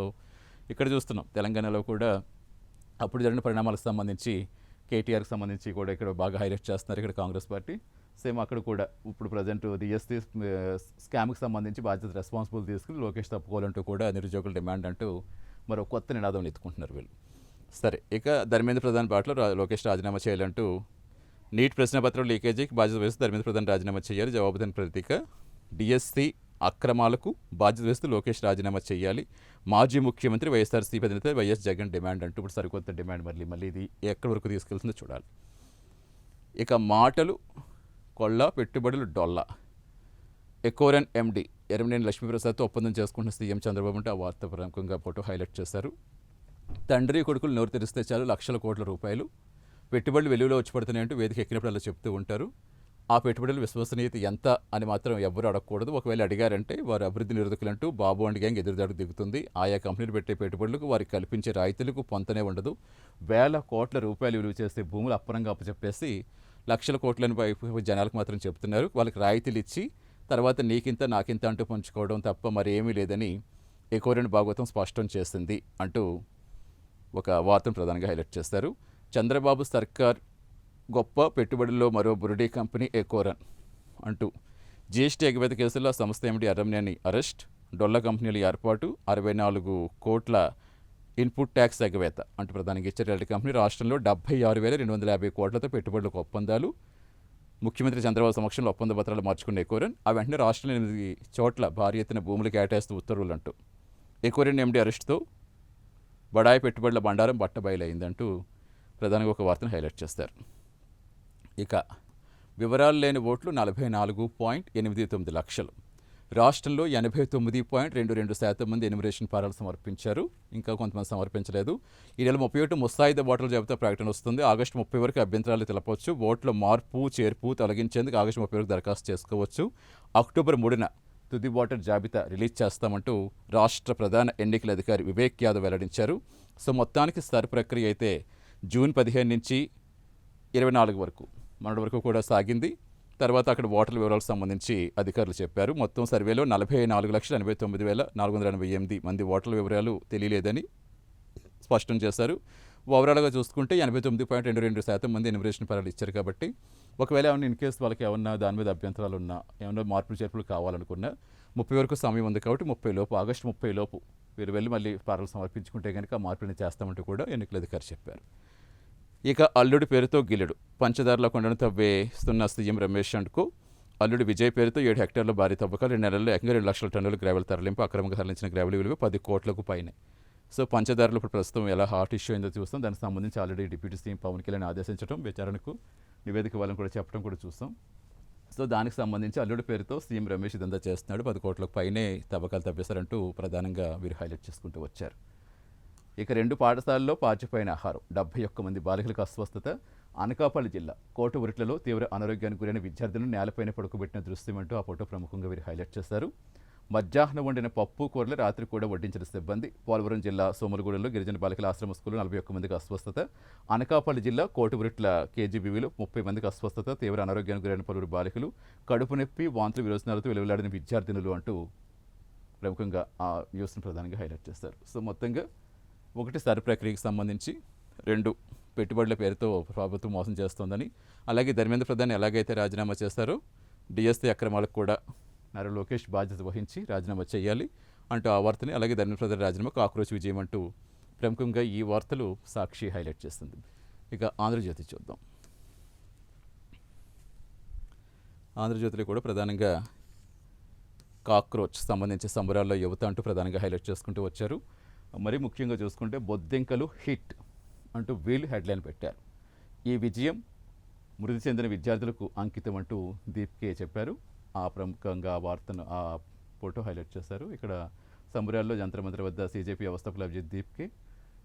ఇక్కడ చూస్తున్నాం. తెలంగాణలో కూడా అప్పుడు జరిగిన పరిణామాలకు సంబంధించి కేటీఆర్కి సంబంధించి కూడా ఇక్కడ బాగా హైలైట్ చేస్తున్నారు ఇక్కడ కాంగ్రెస్ పార్టీ. సేమ్ అక్కడ కూడా ఇప్పుడు ప్రజెంట్ డిఎస్సి స్కామ్కి సంబంధించి బాధ్యత రెస్పాన్సిబుల్ తీసుకుని లోకేష్ తప్పుకోవాలంటూ కూడా నిరుద్యోగుల డిమాండ్ అంటూ మరో కొత్త నినాదం ఎత్తుకుంటున్నారు వీళ్ళు. సరే, ఇక ధర్మేంద్ర ప్రధాన్ బాటలో లోకేష్ రాజీనామా చేయాలంటూ నీట్ ప్రశ్నపత్రం లీకేజీకి బాధ్యత వహిస్తూ ధర్మేంద్ర ప్రధాన్ రాజీనామా చేయాలి. జవాబుదాని ప్రతీక డిఎస్సి అక్రమాలకు బాధ్యత వేస్తూ లోకేష్ రాజీనామా చేయాలి. మాజీ ముఖ్యమంత్రి వైఎస్ఆర్సీపీ అధినేత వైఎస్ జగన్ డిమాండ్ అంటూ ఇప్పుడు సరికొత్త డిమాండ్ మళ్ళీ ఇది ఎక్కడి వరకు తీసుకెళ్తుందో చూడాలి. ఇక మాటలు కొళ్ళ, పెట్టుబడులు డొల్ల. ఎకోరన్ ఎండి ఎర్రమనేని లక్ష్మీప్రసాద్తో ఒప్పందం చేసుకుంటున్న సీఎం చంద్రబాబు అంటే ఆ వార్త ప్రముఖంగా ఫోటో హైలైట్ చేశారు. తండ్రి కొడుకులు నోరు తెరిస్తే చాలు లక్షల కోట్ల రూపాయలు పెట్టుబడులు వెలుగులో వచ్చి పడుతున్నాయంటూ వేదిక ఎక్కినప్పుడు అలా చెప్తూ ఉంటారు. ఆ పెట్టుబడుల విశ్వసనీయత ఎంత అని మాత్రం ఎవ్వరూ అడగకూడదు. ఒకవేళ అడిగారంటే వారు అభివృద్ధి నిరోధకులంటూ బాబు అండ్ గ్యాంగ్ ఎదురుదాడికి దిగుతుంది. ఆయా కంపెనీలు పెట్టే పెట్టుబడులకు వారికి కల్పించే రాయితీలకు పొంతనే ఉండదు. వేల కోట్ల రూపాయలు విలువ చేసే భూములు అప్పరంగా అప్పచెప్పేసి లక్షల కోట్లని జనాలకు మాత్రం చెప్తున్నారు. వాళ్ళకి రాయితీలు ఇచ్చి తర్వాత నీకింత నాకింత అంటూ పంచుకోవడం తప్ప మరేమీ లేదని ఎకోరన్ భాగవతం స్పష్టం చేసింది అంటూ ఒక వార్తను ప్రధానంగా హైలైట్ చేస్తారు. చంద్రబాబు సర్కార్ గొప్ప పెట్టుబడుల్లో మరో బురుడీ కంపెనీ ఎకోరన్ అంటూ జీఎస్టీ ఎగవేత కేసుల్లో సంస్థ ఎండి ఎర్రమనేని అరెస్ట్, డొల్ల కంపెనీల ఏర్పాటు, 64 కోట్ల ఇన్పుట్ ట్యాక్స్ ఎగవేత అంటూ ప్రధానంగా ఇచ్చారు. రియల్టీ కంపెనీ రాష్ట్రంలో 76,250 కోట్లతో పెట్టుబడులకు ఒప్పందాలు. ముఖ్యమంత్రి చంద్రబాబు సమక్షంలో ఒప్పంద పత్రాలు మార్చుకున్న ఎకోరన్ ఆ వెంటనే రాష్ట్రంలో 8 చోట్ల భారీ ఎత్తున భూములు కేటాయిస్తూ ఉత్తర్వులు అంటూ ఎకోరన్ ఎండి అరెస్టుతో బడాయి పెట్టుబడుల బండారం బట్టబయలైందంటూ ప్రధానంగా ఒక వార్తను హైలైట్ చేస్తారు. ఇక వివరాలు లేని ఓట్లు 44.89 లక్షలు. రాష్ట్రంలో 89.22% మంది ఎన్యుమరేషన్ ఫారాలు సమర్పించారు. ఇంకా కొంతమంది సమర్పించలేదు. ఈ నెల 31 ముసాయిదా ఓటర్ల జాబితా ప్రకటన వస్తుంది. ఆగస్టు 30 వరకు అభ్యంతరాలు తెలపవచ్చు. ఓట్ల మార్పు చేర్పు తొలగించేందుకు ఆగస్టు 30 వరకు దరఖాస్తు చేసుకోవచ్చు. అక్టోబర్ 3న తుది ఓటర్ జాబితా రిలీజ్ చేస్తామంటూ రాష్ట్ర ప్రధాన ఎన్నికల అధికారి వివేక్ యాదవ్ వెల్లడించారు. సో మొత్తానికి సర్ ప్రక్రియ అయితే జూన్ 15 నుంచి 24 వరకు మొన్నటి వరకు కూడా సాగింది. తర్వాత అక్కడ ఓటర్ల వివరాలకు సంబంధించి అధికారులు చెప్పారు. మొత్తం సర్వేలో 44,89,488 మంది ఓటర్ల వివరాలు తెలియలేదని స్పష్టం చేశారు. ఓవరాల్గా చూసుకుంటే 89.22% మంది ఎన్యుమరేషన్ ఫారాలు ఇచ్చారు. కాబట్టి ఒకవేళ ఏమైనా ఇన్ కేసు వాళ్ళకి ఏమన్నా దాని మీద అభ్యంతరాలు ఉన్నా, ఏమన్నా మార్పులు చేర్పులు కావాలనుకున్నా 30 వరకు సమయం ఉంది. కాబట్టి 30 లోపు, ఆగస్టు 30 లోపు వీరు వెళ్ళి మళ్ళీ ఫారాలు సమర్పించుకుంటే కనుక మార్పులను చేస్తామంటూ కూడా ఎన్నికల అధికారి చెప్పారు. ఇక అల్లుడి పేరుతో గిల్లుడు. పంచదారల కొండను తవ్వేస్తున్న సీఎం రమేష్ అండ్కు అల్లుడి విజయ్ పేరుతో 7 హెక్టార్ల భారీ తవ్వకాలు. 2 నెలల్లో ఏకంగా 2 లక్షల టన్నుల గ్రావెల్ తరలింపు. అక్రమంగా తరలించిన గ్రావెల్ విలువ 10 కోట్లకు పైనే. సో పంచదారలు ఇప్పుడు ప్రస్తుతం ఎలా హాట్ ఇష్యూ అయిందో చూస్తాం. దానికి సంబంధించి already deputy CM Pawan Kalyan ఆదేశించడం, విచారణకు నివేదిక వాళ్ళని కూడా చెప్పడం కూడా చూస్తాం. సో దానికి సంబంధించి అల్లుడి పేరుతో సీఎం రమేష్ ఇదంతా చేస్తున్నాడు. 10 కోట్లకు పైనే తవ్వకాలు తవ్వేశారంటూ ప్రధానంగా వీరు హైలైట్ చేసుకుంటూ వచ్చారు. ఇక 2 పాఠశాలల్లో పాచిపోయిన ఆహారం. 71 మంది బాలికలకు అస్వస్థత. అనకాపల్లి జిల్లా కోటవురిట్లలో తీవ్ర అనారోగ్యానికి గురైన విద్యార్థులను నేలపైన పడుకోబెట్టిన దృశ్యం అంటూ ఆ ఫోటో ప్రముఖంగా వీరు హైలైట్ చేశారు. మధ్యాహ్నం వండిన పప్పు కూరలు రాత్రి కూడా వడ్డించిన సిబ్బంది. పోలవరం జిల్లా సోములగూడెంలో గిరిజన బాలికల ఆశ్రమ స్కూల్లో 41 మందికి అస్వస్థత. అనకాపల్లి జిల్లా కోటవురిట్ల కేజీబీవీలో 30 మందికి అస్వస్థత. తీవ్ర అనారోగ్యానికి గురైన పలువురు బాలికలు. కడుపు నొప్పి, వాంతులు, విరోచనాలతో వెలువలాడిన విద్యార్థినులు అంటూ ప్రముఖంగా ఆ న్యూస్ను ప్రధానంగా హైలైట్ చేస్తారు. సో మొత్తంగా 1 సర్ ప్రక్రియకు సంబంధించి, 2 పెట్టుబడుల పేరుతో ప్రభుత్వం మోసం చేస్తోందని, అలాగే ధర్మేంద్ర ప్రధాన్ ఎలాగైతే రాజీనామా చేస్తారో డిఎస్సీ అక్రమాలకు కూడా నారా లోకేష్ బాధ్యత వహించి రాజీనామా చేయాలి అంటూ ఆ వార్తని, అలాగే ధర్మేంద్ర ప్రధాన్ రాజీనామా కాక్రోచ్ విజయం అంటూ ప్రముఖంగా ఈ వార్తలు సాక్షి హైలైట్ చేస్తుంది. ఇక ఆంధ్రజ్యోతి చూద్దాం. ఆంధ్రజ్యోతిలో కూడా ప్రధానంగా కాక్రోచ్ సంబంధించి సంబరాల్లో యువత అంటూ ప్రధానంగా హైలైట్ చేసుకుంటూ వచ్చారు. మరి ముఖ్యంగా చూసుకుంటే బొద్దింకలు హిట్ అంటూ వీళ్ళు హెడ్లైన్ పెట్టారు. ఈ విజయం మృతి చెందిన విద్యార్థులకు అంకితం అంటూ దీప్కే చెప్పారు. ఆ ప్రముఖంగా ఆ వార్తను ఆ ఫోటో హైలైట్ చేశారు. ఇక్కడ సంబరాల్లో జంతర్ వద్ద సీజేపీ వ్యవస్థాపకులు Abhijit Dipke,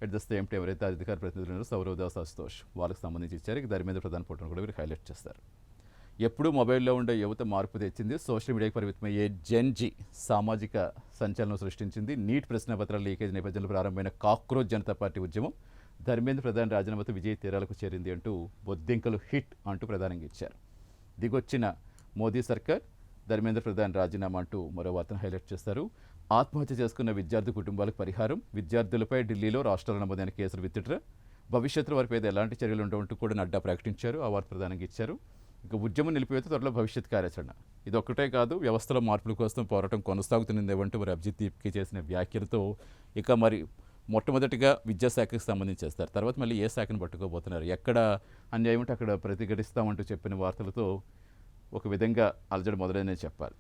at the same time ఎవరైతే అధికార ప్రతినిధులు సౌరవ్ అశుతోష్ వాళ్ళకి సంబంధించి ఇచ్చారు. ఇక ధర్మేంద్ర ప్రధాన్ ఫోటోను కూడా వీరు హైలైట్ చేస్తారు. ఎప్పుడూ మొబైల్లో ఉండే యువత మార్పు తెచ్చింది. సోషల్ మీడియాకి పరిమితమయ్యే జెన్జీ సామాజిక సంచలనం సృష్టించింది. నీట్ ప్రశ్నపత్రాల లీకేజ్ నేపథ్యంలో ప్రారంభమైన కాక్రోచ్ జనతా పార్టీ ఉద్యమం ధర్మేంద్ర ప్రధాన్ రాజీనామాతో విజయ తీరాలకు చేరింది అంటూ బొద్దింకలు హిట్ అంటూ ప్రధానంగా ఇచ్చారు. దిగొచ్చిన మోదీ సర్కార్, ధర్మేంద్ర ప్రధాన్ రాజీనామా అంటూ మరో వార్తను హైలైట్ చేస్తారు. ఆత్మహత్య చేసుకున్న విద్యార్థి కుటుంబాలకు పరిహారం. విద్యార్థులపై ఢిల్లీలో రాష్ట్రాల నమోదైన కేసులు విత్డ్రా. భవిష్యత్తులో వారి మీద ఎలాంటి చర్యలు ఉండవంటూ కూడా నడ్డా ప్రకటించారు. ఆ వార్త ప్రధానంగా ఇచ్చారు. ఇక ఉద్యమం నిలిపివేత త్వరలో భవిష్యత్ కార్యాచరణ. ఇది ఒక్కటే కాదు, వ్యవస్థలో మార్పుల కోసం పోరాటం కొనసాగుతుందేమంటూ మరి అభిజిత్ దీప్కి చేసిన వ్యాఖ్యలతో ఇక మరి మొట్టమొదటిగా విద్యాశాఖకు సంబంధించి చేస్తారు. తర్వాత మళ్ళీ ఏ శాఖను పట్టుకోబోతున్నారు, ఎక్కడ అన్యాయం ఉంటే అక్కడ ప్రతిఘటిస్తామంటూ చెప్పిన వార్తలతో ఒక విధంగా అలజడి మొదలైనది చెప్పాలి.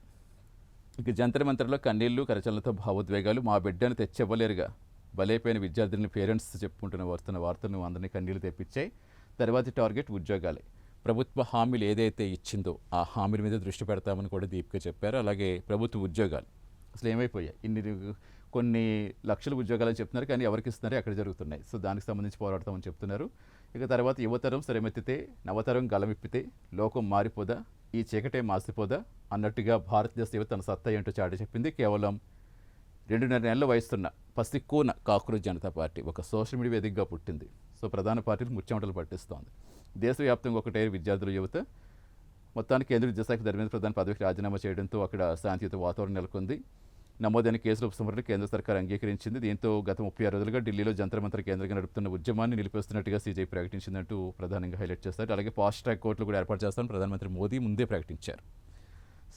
ఇక జంతర్ మంతర్లో కన్నీళ్లు కరచలనతో భావోద్వేగాలు, మా బిడ్డను తెచ్చివ్వలేరుగా బలైపోయిన విద్యార్థులని పేరెంట్స్ చెప్పుకుంటున్న వార్తలు అందరినీ కన్నీళ్లు తెప్పించాయి. తర్వాతి టార్గెట్ ఉద్యోగాలే. ప్రభుత్వ హామీలు ఏదైతే ఇచ్చిందో ఆ హామీల మీద దృష్టి పెడతామని కూడా దీపిక చెప్పారు. అలాగే ప్రభుత్వ ఉద్యోగాలు అసలు ఏమైపోయాయి, కొన్ని లక్షల ఉద్యోగాలు చెప్తున్నారు, కానీ ఎవరికి ఇస్తున్నారో ఎక్కడ జరుగుతున్నాయి. సో దానికి సంబంధించి పోరాడతామని చెప్తున్నారు. ఇక తర్వాత యువతరం శ్రమెత్తితే నవతరం గలమిప్పితే లోకం మారిపోదా, ఈ చీకటే మాసిపోదా అన్నట్టుగా భారతదేశ యువత తన సత్తా ఏంటో చాటి చెప్పింది. కేవలం 2.5 నెలల వయసున్న పసిక్కూన కాక్రోచ్ జనతా పార్టీ ఒక సోషల్ మీడియా వేదికగా పుట్టింది. సో ప్రధాన పార్టీలు ముచ్చెమటలు పట్టిస్తోంది. దేశవ్యాప్తంగా ఒకటే విద్యార్థుల యువత. మొత్తానికి కేంద్ర విద్యాశాఖ ధర్మేంద్ర ప్రధాన పదవికి రాజీనామా చేయడంతో అక్కడ శాంతియుత వాతావరణం నెలకొంది. నమోదైన కేసుల ఉపసంహరణను కేంద్ర సర్కార్ అంగీకరించింది. దీంతో గత 36 రోజులుగా ఢిల్లీలో జంతర్ మంతర్ కేంద్రంగా నడుపుతున్న ఉద్యమాన్ని నిలిపేస్తున్నట్టుగా సీజై ప్రకటించిందంటూ ప్రధానంగా హైలైట్ చేస్తారు. అలాగే ఫాస్ట్ ట్రాక్ కోర్టులు కూడా ఏర్పాటు చేస్తారని ప్రధానమంత్రి మోదీ ముందే ప్రకటించారు.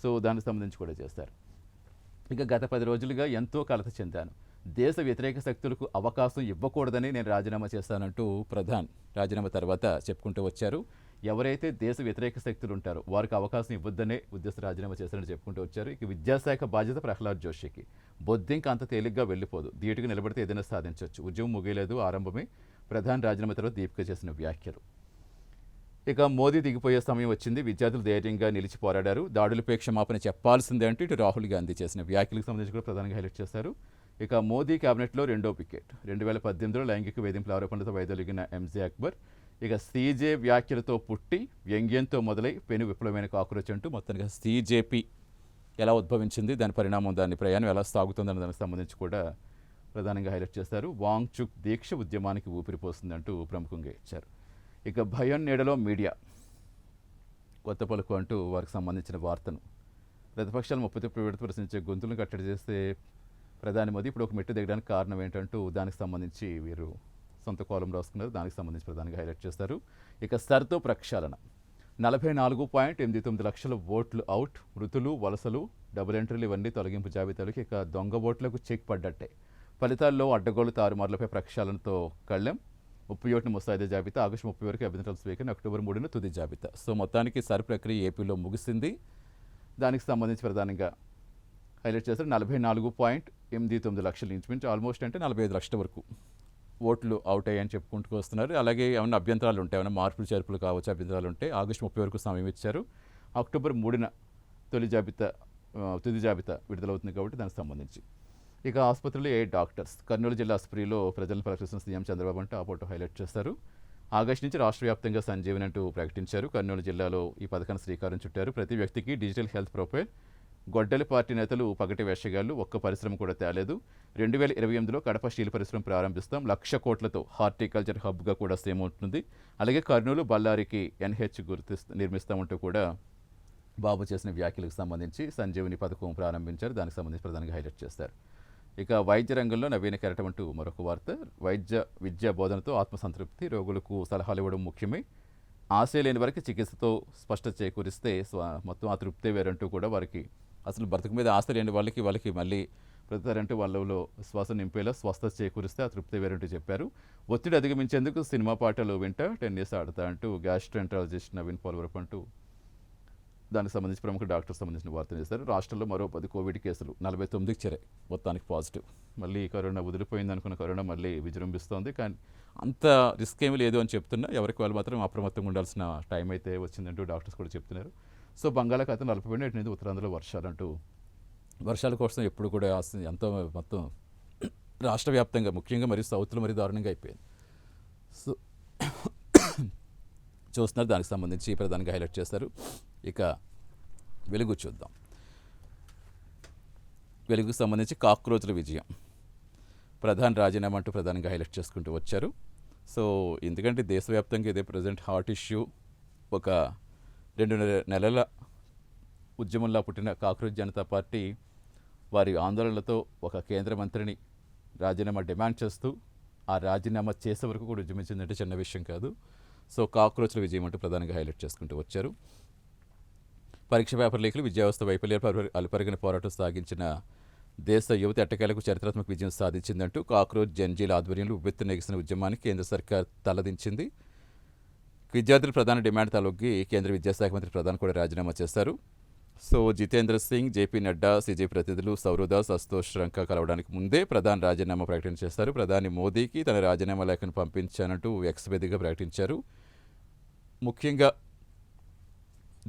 సో దానికి సంబంధించి కూడా చేస్తారు. ఇక గత 10 రోజులుగా ఎంతో కలత చెందాను, దేశ వ్యతిరేక శక్తులకు అవకాశం ఇవ్వకూడదని నేను రాజీనామా చేస్తానంటూ ప్రధాన్ రాజీనామా తర్వాత చెప్పుకుంటూ వచ్చారు. ఎవరైతే దేశ వ్యతిరేక శక్తులు ఉంటారో వారికి అవకాశం ఇవ్వద్దనే ఉద్దేశ రాజీనామా చేశారని చెప్పుకుంటూ వచ్చారు. ఇక విద్యాశాఖ బాధ్యత ప్రహ్లాద్ జోషికి. బొద్దింక అంత తేలిగ్గా వెళ్ళిపోదు, ధీటుగా నిలబడితే ఏదైనా సాధించవచ్చు, ఉద్యమం ముగియలేదు, ఆరంభమే. ప్రధాన్ రాజీనామా తర్వాత దీపిక చేసిన వ్యాఖ్యలు. ఇక మోదీ దిగిపోయే సమయం వచ్చింది, విద్యార్థులు ధైర్యంగా నిలిచి పోరాడారు, దాడులపై క్షమాపణ చెప్పాల్సిందే అంటూ ఇటు రాహుల్ గాంధీ చేసిన వ్యాఖ్యలకు సంబంధించి కూడా ప్రధానంగా హైలైట్ చేశారు. ఇక మోదీ క్యాబినెట్లో రెండో వికెట్. 2018లో లైంగిక వేధింపుల ఆరోపణలతో వైదొలిగిన ఎంజే అక్బర్ ఇక సీజే వ్యాఖ్యలతో పుట్టి వ్యంగ్యంతో మొదలై పెను విప్లవమైన కాక్రోచ్ అంటూ మొత్తంగా సీజేపీ ఎలా ఉద్భవించింది, దాని పరిణామం, దాని ప్రయాణం ఎలా సాగుతుందన్న దానికి సంబంధించి కూడా ప్రధానంగా హైలైట్ చేశారు. వాంగ్చుక్ దీక్ష ఉద్యమానికి ఊపిరిపోస్తుందంటూ ప్రముఖంగా ఇచ్చారు. ఇక భయం నీడలో మీడియా కొత్త పలుకు అంటూ వారికి సంబంధించిన వార్తను ప్రతిపక్షాలు 30 విడత ప్రశ్నించే గొంతులను కట్టడి చేస్తే ప్రధాని మోదీ ఇప్పుడు ఒక మెట్టు దిగడానికి కారణం ఏంటంటూ దానికి సంబంధించి వీరు సొంత కాలం రాసుకున్నారు. దానికి సంబంధించి ప్రధానంగా హైలైట్ చేస్తారు. ఇక సర్తో ప్రక్షాళన 44.89 లక్షల ఓట్లు అవుట్, మృతులు, వలసలు, డబుల్ ఎంట్రీలు ఇవన్నీ తొలగింపు జాబితాలకు. ఇక దొంగ ఓట్లకు చెక్ పడ్డట్టే. ఫలితాల్లో అడ్డగోలు తారుమార్లపై ప్రక్షాళనతో కళ్ళెం. 31 ముసాయిదా జాబితా. ఆగస్టు 30 వరకు అభ్యంతరాల స్వీకరణ, అక్టోబర్ 3న తుది జాబితా. సో మొత్తానికి సర్ ప్రక్రియ ఏపీలో ముగిసింది. దానికి సంబంధించి ప్రధానంగా హైలైట్ చేస్తారు. 44.89 లక్షలు ఇంచుమించు ఆల్మోస్ట్ అంటే 45 లక్షల వరకు ఓట్లు అవుట్ అయ్యాయని చెప్పుకుంటూ వస్తున్నారు. అలాగే ఏమైనా అభ్యంతరాలు ఉంటాయి, ఏమైనా మార్పులు చేర్పులు కావచ్చు, అభ్యంతరాలు ఉంటే ఆగస్టు 30 వరకు సమయం ఇచ్చారు. అక్టోబర్ 3న తుది జాబితా విడుదలవుతుంది కాబట్టి దానికి సంబంధించి. ఇక ఆసుపత్రులు డాక్టర్స్. కర్నూలు జిల్లా ఆసుపత్రిలో ప్రజలను పరీక్షిస్తున్న సీఎం చంద్రబాబు అంటే ఆ ఫోటో హైలైట్ చేస్తారు. ఆగస్టు నుంచి రాష్ట్ర వ్యాప్తంగా సంజీవని అంటూ ప్రకటించారు. కర్నూలు జిల్లాలో ఈ పథకాన్ని శ్రీకారం చుట్టారు. ప్రతి వ్యక్తికి డిజిటల్ హెల్త్ ప్రొఫైల్. గొడ్డలి పార్టీ నేతలు పగటి వేషగాళ్లు, ఒక్క పరిశ్రమ కూడా తేలేదు. 2028లో కడప స్టీల్ పరిశ్రమ ప్రారంభిస్తాం, 1,00,000 కోట్లతో హార్టికల్చర్ హబ్గా కూడా సేమ్ ఉంటుంది. అలాగే కర్నూలు, బళ్ళారికి NH నిర్మిస్తామంటూ కూడా బాబు చేసిన వ్యాఖ్యలకు సంబంధించి సంజీవని పథకం ప్రారంభించారు. దానికి సంబంధించి ప్రధానంగా హైలైట్ చేస్తారు. ఇక వైద్య రంగంలో నవీన కెరటం అంటూ మరొక వార్త. విద్యా బోధనతో ఆత్మసంతృప్తి, రోగులకు సలహాలు ఇవ్వడం ముఖ్యమే. ఆశ లేని వారికి చికిత్సతో స్పష్టత చేకూరిస్తే మొత్తం ఆ తృప్తే వేరంటూ కూడా వారికి అసలు బ్రతుకు మీద ఆశ లేని వాళ్ళకి మళ్ళీ ప్రతిసారంటూ వాళ్ళలో శ్వాస నింపేలా స్వస్థత చేకూరిస్తే ఆ తృప్తి వేరంటూ చెప్పారు. ఒత్తిడి అధిగమించేందుకు సినిమా పాటలు వింటా, టెన్నిస్ ఆడతా అంటూ గ్యాస్ట్రోఎంట్రాలజిస్ట్ నవీన్ పోలవరపు అంటూ దానికి సంబంధించి ప్రముఖ డాక్టర్ సంబంధించిన వార్తలు చేశారు. రాష్ట్రంలో మరో 10 కోవిడ్ కేసులు, 49కి చేరాయి, మొత్తానికి పాజిటివ్. మళ్ళీ కరోనా వదిలిపోయింది అనుకున్న కరోనా మళ్ళీ విజృంభిస్తోంది. కానీ అంత రిస్క్ ఏమీ లేదు అని చెప్తున్నా, ఎవరికి వాళ్ళు మాత్రం అప్రమత్తంగా ఉండాల్సిన టైం అయితే వచ్చిందంటూ డాక్టర్స్ కూడా చెప్తున్నారు. సో బంగాళాఖాతం నలపబడిన అటు నుంచి ఉత్తరాంధ్రలో వర్షాలంటూ వర్షాల కోసం ఎప్పుడు కూడా ఎంతో మొత్తం రాష్ట్ర వ్యాప్తంగా ముఖ్యంగా మరియు సౌత్లో మరీ దారుణంగా అయిపోయింది. సో చూస్తున్నారు. దానికి సంబంధించి ప్రధానంగా హైలైట్ చేస్తారు. ఇక వెలుగు చూద్దాం. వెలుగుకు సంబంధించి కాక్రోచ్ల విజయం, ప్రధాని రాజీనామా అంటూ ప్రధానంగా హైలైట్ చేసుకుంటూ వచ్చారు. సో ఎందుకంటే దేశవ్యాప్తంగా ఇదే ప్రజెంట్ హాట్ ఇష్యూ. ఒక 2 నెలల ఉద్యమంలా పుట్టిన కాక్రోచ్ జనతా పార్టీ వారి ఆందోళనలతో ఒక కేంద్ర మంత్రిని రాజీనామా డిమాండ్ చేస్తూ ఆ రాజీనామా చేసే వరకు కూడా ఉద్యమించిందంటే చిన్న విషయం కాదు. సో కాక్రోచ్ల విజయం అంటూ ప్రధానంగా హైలైట్ చేసుకుంటూ వచ్చారు. పరీక్ష పేపర్ లీకులు, విద్యావ్యవస్థ వైఫల్యాలు అలుపెరగని పోరాటం సాగించిన దేశ యువత ఎట్టకేలకు చరిత్రాత్మక విజయం సాధించిందంటూ కాక్రోచ్ జంజీల ఆధ్వర్యంలో ఉవ్వెత్తున నెగిసిన ఉద్యమానికి కేంద్ర సర్కార్ తలదించింది. విద్యార్థుల ప్రధాన డిమాండ్ తలొగ్గి కేంద్ర విద్యాశాఖ మంత్రి ప్రధాన్ కూడా రాజీనామా చేశారు. So Jitendra Singh, JP Nadda, CJ ప్రతినిధులు సౌరదాస్, అస్తోష్ రంక కలవడానికి ముందే ప్రధాని రాజీనామా ప్రకటన చేశారు. ప్రధాని మోదీకి తన రాజీనామా లేఖను పంపించానంటూ ఎక్స్ వేదికగా ప్రకటించారు. ముఖ్యంగా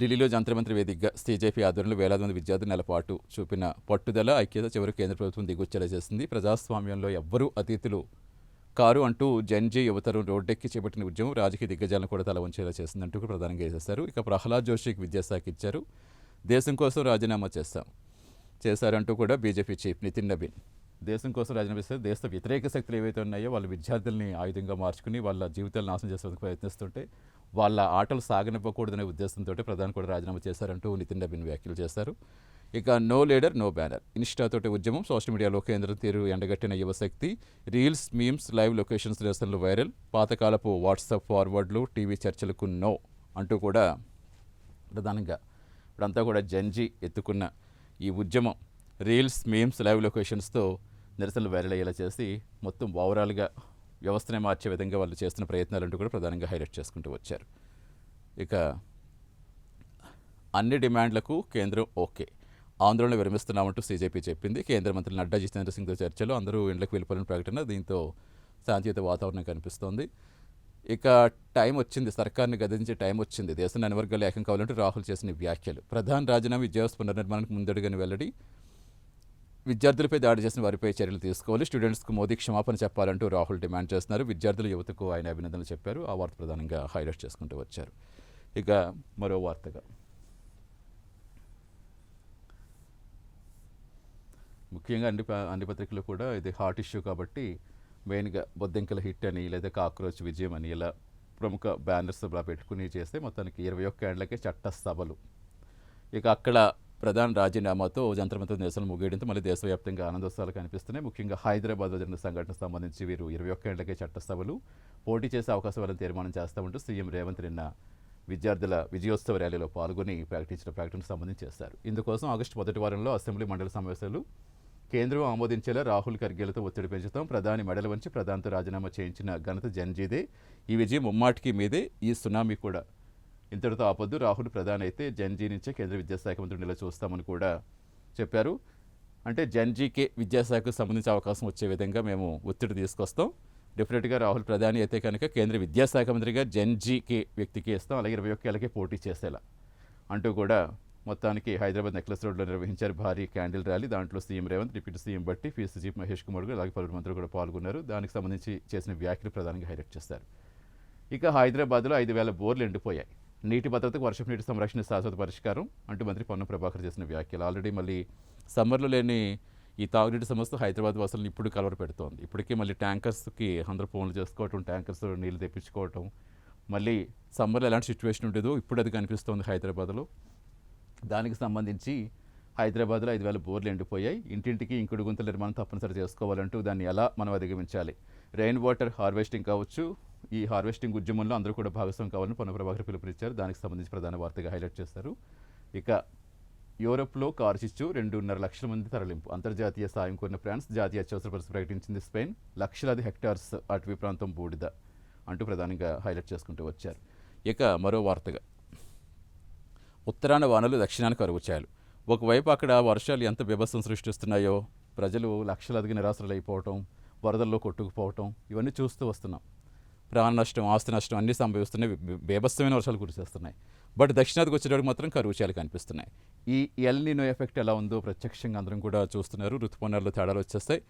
ఢిల్లీలో జంతర్ మంత్ర్ వేదికగా సీజేపీ ఆధ్వర్యంలో వేలాది మంది విద్యార్థులు నెలపాటు చూపిన పట్టుదల, ఐక్యత చివరికి కేంద్ర ప్రభుత్వం దిగుచ్చేలా చేసింది. ప్రజాస్వామ్యంలో ఎవ్వరూ అతిథులు కారు అంటూ జెన్జీ యువతరం రోడ్డెక్కి చేపట్టిన ఉద్యమం రాజకీయ దిగ్గజాలను కూడా తల వంచేలా చేసిందంటూ కూడా ప్రధానంగా చేశారు. ఇక ప్రహ్లాద్ జోషికి విద్యాశాఖ ఇచ్చారు. దేశం కోసం రాజీనామా చేశారంటూ కూడా బీజేపీ చీఫ్ నితిన్ నబీన్ దేశం కోసం రాజీనామా చేస్తారు. దేశ వ్యతిరేక శక్తులు ఏవైతే ఉన్నాయో వాళ్ళ విద్యార్థుల్ని ఆయుధంగా మార్చుకుని వాళ్ళ జీవితాలను నాశనం చేసేందుకు ప్రయత్నిస్తుంటే వాళ్ళ ఆటలు సాగనివ్వకూడదనే ఉద్దేశంతో ప్రధాని కూడా రాజీనామా చేశారంటూ నితిన్ నబీన్ వ్యాఖ్యలు చేశారు. ఇక నో లీడర్ నో బ్యానర్, ఇన్స్టాతోటి ఉద్యమం, సోషల్ మీడియాలో కేంద్రం తీరు ఎండగట్టిన యువశక్తి, రీల్స్, మీమ్స్, లైవ్ లొకేషన్స్ దేశంలో వైరల్, పాతకాలపు వాట్సాప్ ఫార్వర్డ్లు, టీవీ చర్చలకు నో అంటూ కూడా ప్రధానంగా ఇప్పుడంతా కూడా జెన్జీ ఎత్తుకున్న ఈ ఉద్యమం రీల్స్, మీమ్స్, లైవ్ లొకేషన్స్తో నిరసనలు వైరల్ అయ్యేలా చేసి మొత్తం ఓవరాల్గా వ్యవస్థనే మార్చే విధంగా వాళ్ళు చేస్తున్న ప్రయత్నాలంటూ కూడా ప్రధానంగా హైలైట్ చేసుకుంటూ వచ్చారు. ఇక అన్ని డిమాండ్లకు కేంద్రం ఓకే, ఆందోళన విరమిస్తున్నామంటూ సీజేపీ చెప్పింది. కేంద్ర మంత్రి నడ్డా, జితేంద్ర సింగ్తో చర్చలో అందరూ ఇండ్లకు వెళ్ళిపోయిన ప్రకటన, దీంతో శాంతియుత వాతావరణం కనిపిస్తోంది. ఇక టైం వచ్చింది, సర్కార్ని గదించే టైం వచ్చింది, దేశాన్ని అన్ని వర్గాలు ఏకం కావాలంటూ రాహుల్ చేసిన వ్యాఖ్యలు, ప్రధాని రాజీనామా విద్యావ్యవస్థ పునర్నిర్మాణానికి ముందడుగని వెల్లడి, విద్యార్థులపై దాడి చేసిన వారిపై చర్యలు తీసుకోవాలి, స్టూడెంట్స్కు మోదీ క్షమాపణ చెప్పాలంటూ రాహుల్ డిమాండ్ చేస్తున్నారు. విద్యార్థుల యువతకు ఆయన అభినందనలు చెప్పారు. ఆ వార్త ప్రధానంగా హైలైట్ చేసుకుంటూ వచ్చారు. ఇక మరో వార్తగా ముఖ్యంగా అన్ని పత్రికలు కూడా ఇది హాట్ ఇష్యూ కాబట్టి మెయిన్గా బొద్దింకల హిట్ అని లేదా కాక్రోచ్ విజయం అని ఇలా ప్రముఖ బ్యానర్స్ అలా పెట్టుకుని చేస్తే మొత్తానికి 21 ఏళ్లకే చట్టసభలు. ఇక అక్కడ ప్రధాన రాజీనామాతో జంతర్ మంతర్ నిరసనలు ముగియడంతో మళ్ళీ దేశవ్యాప్తంగా ఆనందోత్సవాలు కనిపిస్తున్నాయి. ముఖ్యంగా హైదరాబాద్లో జరిగిన సంఘటనకు సంబంధించి వీరు 21 ఏళ్లకే చట్టసభలు పోటీ చేసే అవకాశాలను తీర్మానం చేస్తామంటూ సీఎం రేవంత్ నిన్న విద్యార్థుల విజయోత్సవ ర్యాలీలో పాల్గొని ప్రకటించిన ప్రకటనకు సంబంధించి చేశారు. ఇందుకోసం ఆగస్టు మొదటి వారంలో అసెంబ్లీ మండలి సమావేశాలు కేంద్రం ఆమోదించేలా రాహుల్ ఖర్గేలతో ఒత్తిడి పెంచుతాం, ప్రధాని మెడలు వంచి ప్రధానితో రాజీనామా చేయించిన ఘనత జన్జీదే, ఈ విజయం ముమ్మాటికి మీదే, ఈ సునామీ కూడా ఇంతటితో ఆపొద్దు, రాహుల్ ప్రధాని అయితే జన్జీ నుంచే కేంద్ర విద్యాశాఖ మంత్రిని ఇలా చూస్తామని కూడా చెప్పారు. అంటే జన్జీకే విద్యాశాఖకు సంబంధించి అవకాశం వచ్చే విధంగా మేము ఒత్తిడి తీసుకొస్తాం, డెఫినెట్గా రాహుల్ ప్రధాని అయితే కనుక కేంద్ర విద్యాశాఖ మంత్రిగా జన్జీకే వ్యక్తికి ఇస్తాం, అలాగే 21 ఏళ్ళకే పోటీ చేసేలా అంటూ కూడా మొత్తానికి హైదరాబాద్ నెక్లెస్ రోడ్లో నిర్వహించారు భారీ క్యాండిల్ ర్యాలీ. దాంట్లో సీఎం రేవంత్, డిప్యూటీ సీఎం బట్టి, పీసీ చీఫ్ మహేష్ కుమార్ గారు అలాగే పలువురు మంత్రులు కూడా పాల్గొన్నారు. దానికి సంబంధించి చేసిన వ్యాఖ్యలు ప్రధానంగా హైలైట్ చేశారు. ఇక హైదరాబాద్లో 5,000 బోర్లు ఎండిపోయాయి, నీటి భద్రతకు వర్షపు నీటి సంరక్షణ శాశ్వత పరిష్కారం అంటూ మంత్రి పొన్నం ప్రభాకర్ చేసిన వ్యాఖ్యలు. ఆల్రెడీ మళ్ళీ సమ్మర్లో లేని ఈ తాగునీటి సమస్య హైదరాబాద్ వాసులను ఇప్పుడు కలవర పెడుతోంది. ఇప్పటికీ మళ్ళీ ట్యాంకర్స్కి అందరూ ఫోన్లు చేసుకోవటం, ట్యాంకర్స్ నీళ్ళు తెప్పించుకోవటం, మళ్ళీ సమ్మర్లో ఎలాంటి సిచ్యువేషన్ ఉండేదో ఇప్పుడు అది కనిపిస్తోంది హైదరాబాద్లో. దానికి సంబంధించి హైదరాబాద్లో 5,000 బోర్లు ఎండిపోయాయి, ఇంటింటికి ఇంకుడు గుంతల నిర్మాణం తప్పనిసరి చేసుకోవాలంటూ దాన్ని ఎలా మనం అధిగమించాలి, రెయిన్ వాటర్ హార్వెస్టింగ్ కావచ్చు, ఈ హార్వెస్టింగ్ ఉద్యమంలో అందరూ కూడా భాగస్వామ్యం కావాలని పొన్నం ప్రభాకర్ పిలుపునిచ్చారు. దానికి సంబంధించి ప్రధాన వార్తగా హైలైట్ చేస్తారు. ఇక యూరోప్లో కారు చిచ్చు 2.5 లక్షల మంది తరలింపు, అంతర్జాతీయ సాయం కోరిన ఫ్రాన్స్, జాతీయ అత్యవసర పరిస్థితి ప్రకటించింది స్పెయిన్, లక్షలాది హెక్టార్స్ అటవీ ప్రాంతం బూడిద అంటూ ప్రధానంగా హైలైట్ చేసుకుంటూ వచ్చారు. ఇక మరో వార్తగా ఉత్తరాన వానలు, దక్షిణాన కరువు ఛాయలు. ఒకవైపు అక్కడ వర్షాలు ఎంత బీభత్సం సృష్టిస్తున్నాయో, ప్రజలు లక్షలాదిగా నిరాశలు అయిపోవటం, వరదల్లో కొట్టుకుపోవటం, ఇవన్నీ చూస్తూ వస్తున్నాం. ప్రాణ నష్టం, ఆస్తి నష్టం అన్నీ సంభవిస్తున్నాయి, బీభత్సమైన వర్షాలు కురిసేస్తున్నాయి. బట్ దక్షిణాదికి వచ్చేటప్పుడు మాత్రం కరువు ఛాయలు కనిపిస్తున్నాయి. ఈ ఎల్ నినో ఎఫెక్ట్ ఎలా ఉందో ప్రత్యక్షంగా అందరం కూడా చూస్తున్నారు. ఋతుపవనాల్లో తేడాలు వచ్చేస్తాయి.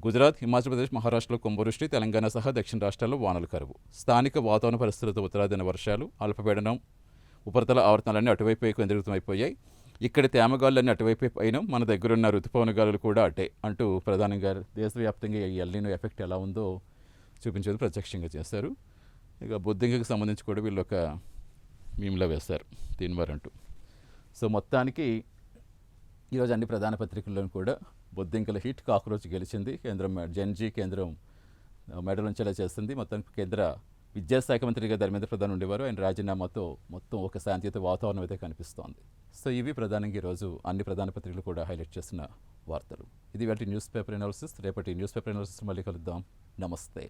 గుజరాత్, హిమాచల్ ప్రదేశ్, మహారాష్ట్రలో కుంభవృష్టి, తెలంగాణ సహా దక్షిణ రాష్ట్రాల్లో వానలు కరువు. స్థానిక వాతావరణ పరిస్థితులతో ఉత్తరాదిన వర్షాలు, అల్పపీడనం, ఉపరితల ఆవర్తనాలన్నీ అటువైపు కేంద్రీకృతమైపోయాయి. ఇక్కడి తేమగాళ్ళన్నీ అటువైపు అయినా మన దగ్గరున్న ఋతుపవన గాలులు కూడా అటే అంటూ ప్రధానంగా దేశవ్యాప్తంగా ఈ ఎల్ నినో ఎఫెక్ట్ ఎలా ఉందో చూపించేది ప్రత్యక్షంగా చేశారు. ఇక బొద్దింకకి సంబంధించి కూడా వీళ్ళు ఒక మీమ్లో వేశారు దీనివారంటూ. సో మొత్తానికి ఈరోజు అన్ని ప్రధాన పత్రికల్లోనూ కూడా బొద్దింకల హిట్, కాక్రోచ్ గెలిచింది, కేంద్రం జన్జీ కేంద్రం మెడల్ ఉంచేలా చేస్తుంది. మొత్తానికి కేంద్ర విద్యాశాఖ మంత్రిగా ధర్మేంద్ర ప్రధాన్ ఉండేవారు, ఆయన రాజీనామాతో మొత్తం ఒక శాంతియుత వాతావరణం అయితే కనిపిస్తోంది. సో ఇవి ప్రధానంగా ఈరోజు అన్ని ప్రధాన పత్రికలు కూడా హైలైట్ చేసిన వార్తలు. ఇది వాటి న్యూస్ పేపర్ ఎనాలిసిస్. రేపటి న్యూస్ పేపర్ ఎనాలిసిస్ మళ్ళీ కలుద్దాం. నమస్తే.